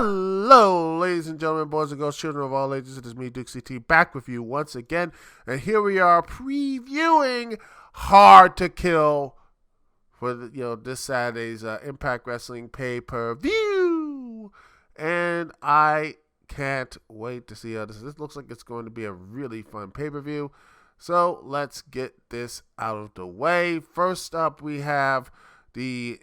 Hello, ladies and gentlemen, boys and girls, children of all ages. It is me, Duke CT, back with you once again. And here we are previewing Hard to Kill for this Saturday's Impact Wrestling pay-per-view. And I can't wait to see how this is. This looks like it's going to be a really fun pay-per-view. So let's get this out of the way. First up, we have the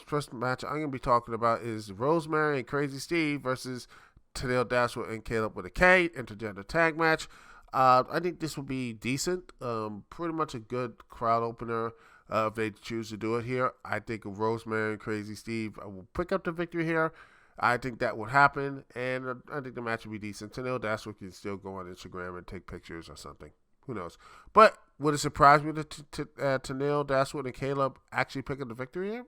first match I'm going to be talking about is Rosemary and Crazy Steve versus Tennille Dashwood and Caleb with a K, intergender tag match. I think this will be decent. Pretty much a good crowd opener if they choose to do it here. I think Rosemary and Crazy Steve will pick up the victory here. I think that would happen, and I think the match will be decent. Tennille Dashwood can still go on Instagram and take pictures or something. Who knows? But would it surprise me that Tennille Dashwood and Caleb actually pick up the victory here?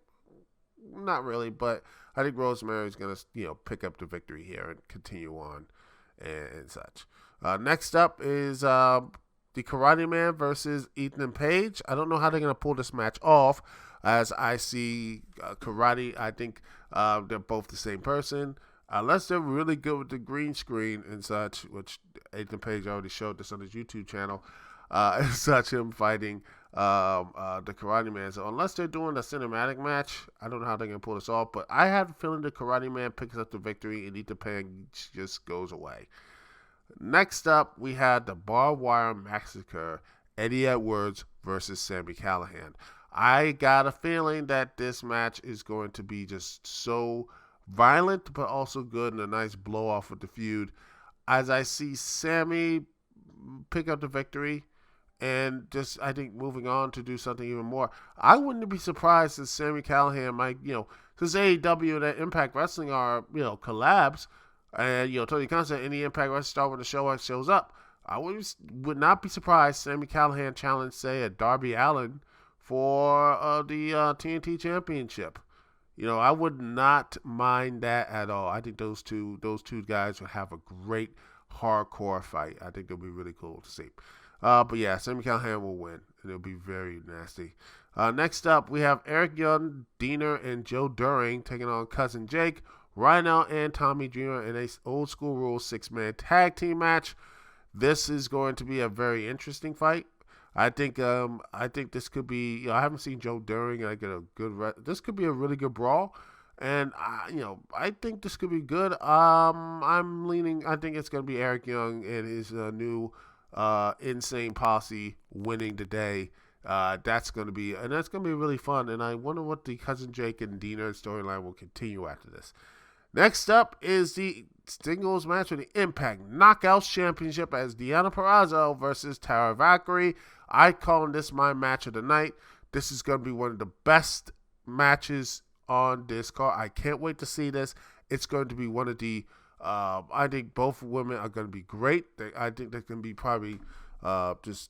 Not really, but I think Rosemary is going to, pick up the victory here and continue on and such. Next up is the Karate Man versus Ethan Page. I don't know how they're going to pull this match off. As I see Karate, I think they're both the same person. Unless they're really good with the green screen and such, which Ethan Page already showed this on his YouTube channel, and such, him fighting the Karate Man. So unless they're doing a cinematic match, I don't know how they're going to pull this off. But I have a feeling the Karate Man picks up the victory and Ethan Page just goes away. Next up, we had the barbed wire massacre, Eddie Edwards versus Sami Callihan. I got a feeling that this match is going to be just so violent, but also good and a nice blow off with the feud. As I see Sami pick up the victory and just, I think, moving on to do something even more. I wouldn't be surprised if Sami Callihan might, since AEW and Impact Wrestling are, collabs, and, Tony Khan said any Impact Wrestling star when the shows up, I would not be surprised Sami Callihan challenged, say, a Darby Allin for the TNT Championship. I would not mind that at all. I think those two guys will have a great hardcore fight. I think they'll be really cool to see. But yeah, Sami Callihan will win, and it'll be very nasty. Next up, we have Eric Young, Diener, and Joe Doering taking on Cousin Jake, Rhino, and Tommy Dreamer in a old school rules 6-man tag team match. This is going to be a very interesting fight. I think this could be. I haven't seen Joe Doering. I get a good. This could be a really good brawl, and I think this could be good. I'm leaning. I think it's going to be Eric Young and his new Insane Posse winning today. That's going to be really fun. And I wonder what the Cousin Jake and Diener storyline will continue after this. Next up is the singles match for the Impact Knockouts Championship as Deonna Purrazzo versus Tara Valkyrie. I call this my match of the night. This is going to be one of the best matches on this card. I can't wait to see this. It's going to be one of the, I think both women are going to be great. I think they're going to be probably just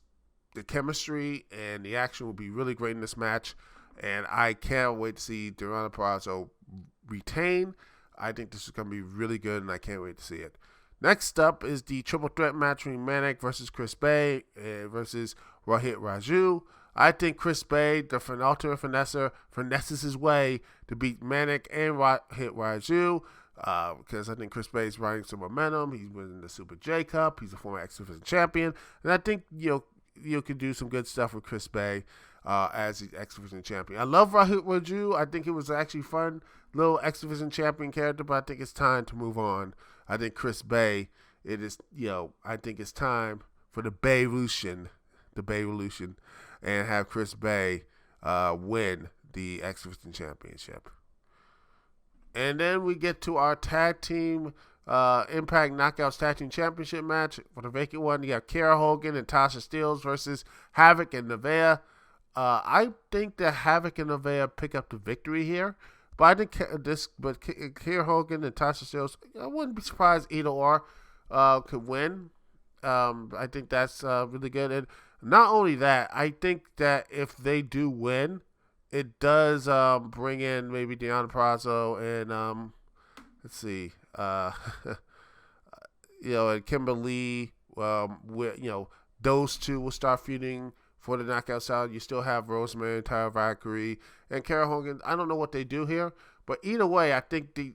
the chemistry and the action will be really great in this match. And I can't wait to see Deonna Purrazzo retain. I think this is going to be really good, and I can't wait to see it. Next up is the triple threat match between Manik versus Chris Bay versus Rohit Raju. I think Chris Bay, the ultimate finesser, finesses his way to beat Manik and Rohit Raju because I think Chris Bay is riding some momentum. He's winning the Super J Cup. He's a former X Division champion. And I think you can do some good stuff with Chris Bay as the X Division champion. I love Rohit Raju. I think it was actually fun. Little X Division champion character, but I think it's time to move on. I think Chris Bay, I think it's time for the Bayvolution, and have Chris Bay win the X Division championship. And then we get to our tag team Impact Knockouts Tag Team Championship match for the vacant one. You got Kara Hogan and Tasha Steelz versus Havoc and Nevaeh. I think that Havoc and Nevaeh pick up the victory here. But I think Kara Hogan and Tasha Steelz, I wouldn't be surprised either or could win. I think that's really good. And not only that, I think that if they do win, it does bring in maybe Deonna Purrazzo and let's see, and Kimberly. Those two will start feuding for the knockout style. You still have Rosemary and Tara Valkyrie and Kara Hogan. I don't know what they do here, But either way, I think the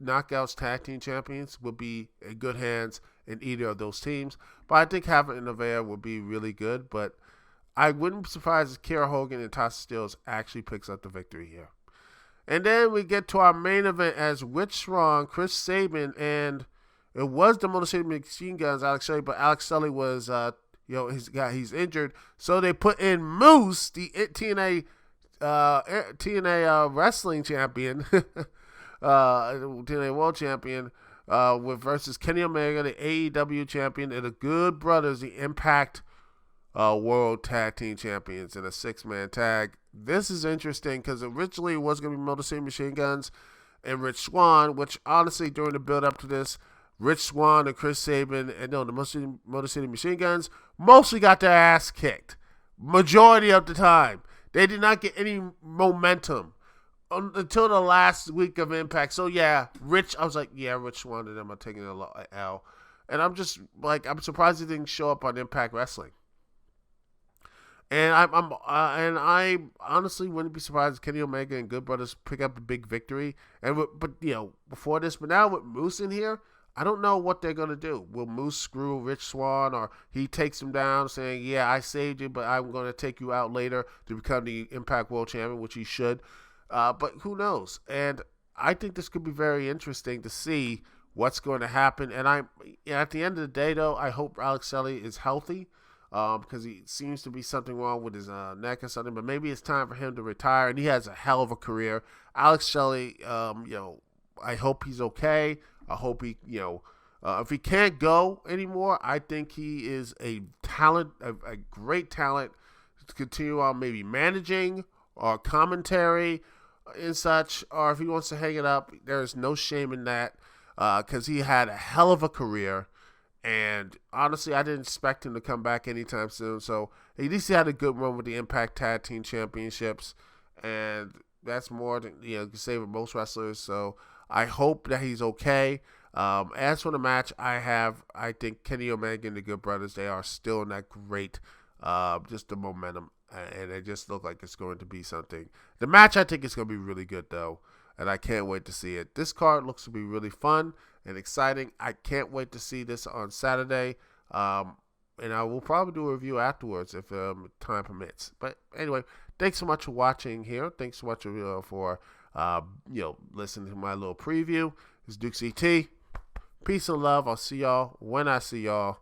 Knockouts Tag Team Champions would be in good hands in either of those teams. But I think having Nevaeh would be really good. But I wouldn't be surprised if Kiera Hogan and Tasha Steelz actually picks up the victory here. And then we get to our main event as Rich Swann, Chris Sabin, and it was the Motor City Machine Guns, Alex Shelley, but Alex Shelley was, he's injured. So they put in Moose, the TNA wrestling champion, TNA World Champion, with versus Kenny Omega, the AEW champion, and the Good Brothers, the Impact World Tag Team Champions, in a 6-man tag. This is interesting because originally it was going to be Motor City Machine Guns and Rich Swann, which honestly during the build up to this, Rich Swann and Chris Sabin and the Motor City Machine Guns mostly got their ass kicked. Majority of the time. They did not get any momentum until the last week of Impact. So yeah, Rich Swann and them are taking a L. And I'm just like, I'm surprised he didn't show up on Impact Wrestling. And I honestly wouldn't be surprised if Kenny Omega and Good Brothers pick up a big victory. But before this, but now with Moose in here, I don't know what they're gonna do. Will Moose screw Rich Swann, or he takes him down, saying, "Yeah, I saved you, but I'm gonna take you out later to become the Impact World Champion," which he should. But who knows? And I think this could be very interesting to see what's going to happen. And at the end of the day, though, I hope Alex Shelley is healthy. Because he seems to be something wrong with his neck or something, but maybe it's time for him to retire, and he has a hell of a career. Alex Shelley, I hope he's okay. I hope he, if he can't go anymore, I think he is a talent, a great talent to continue on maybe managing or commentary and such, or if he wants to hang it up, there's no shame in that, because he had a hell of a career. And honestly, I didn't expect him to come back anytime soon. So at least he had a good run with the Impact Tag Team Championships. And that's more than you can say with most wrestlers. So I hope that he's okay. As for the match, I think Kenny Omega and the Good Brothers, they are still in that great, just the momentum. And it just look like it's going to be something. The match, I think, is going to be really good, though. And I can't wait to see it. This card looks to be really fun and exciting. I can't wait to see this on Saturday. And I will probably do a review afterwards if time permits. But anyway, thanks so much for watching here. Thanks so much for listening to my little preview. It's Duke CT. Peace and love. I'll see y'all when I see y'all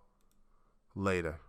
later.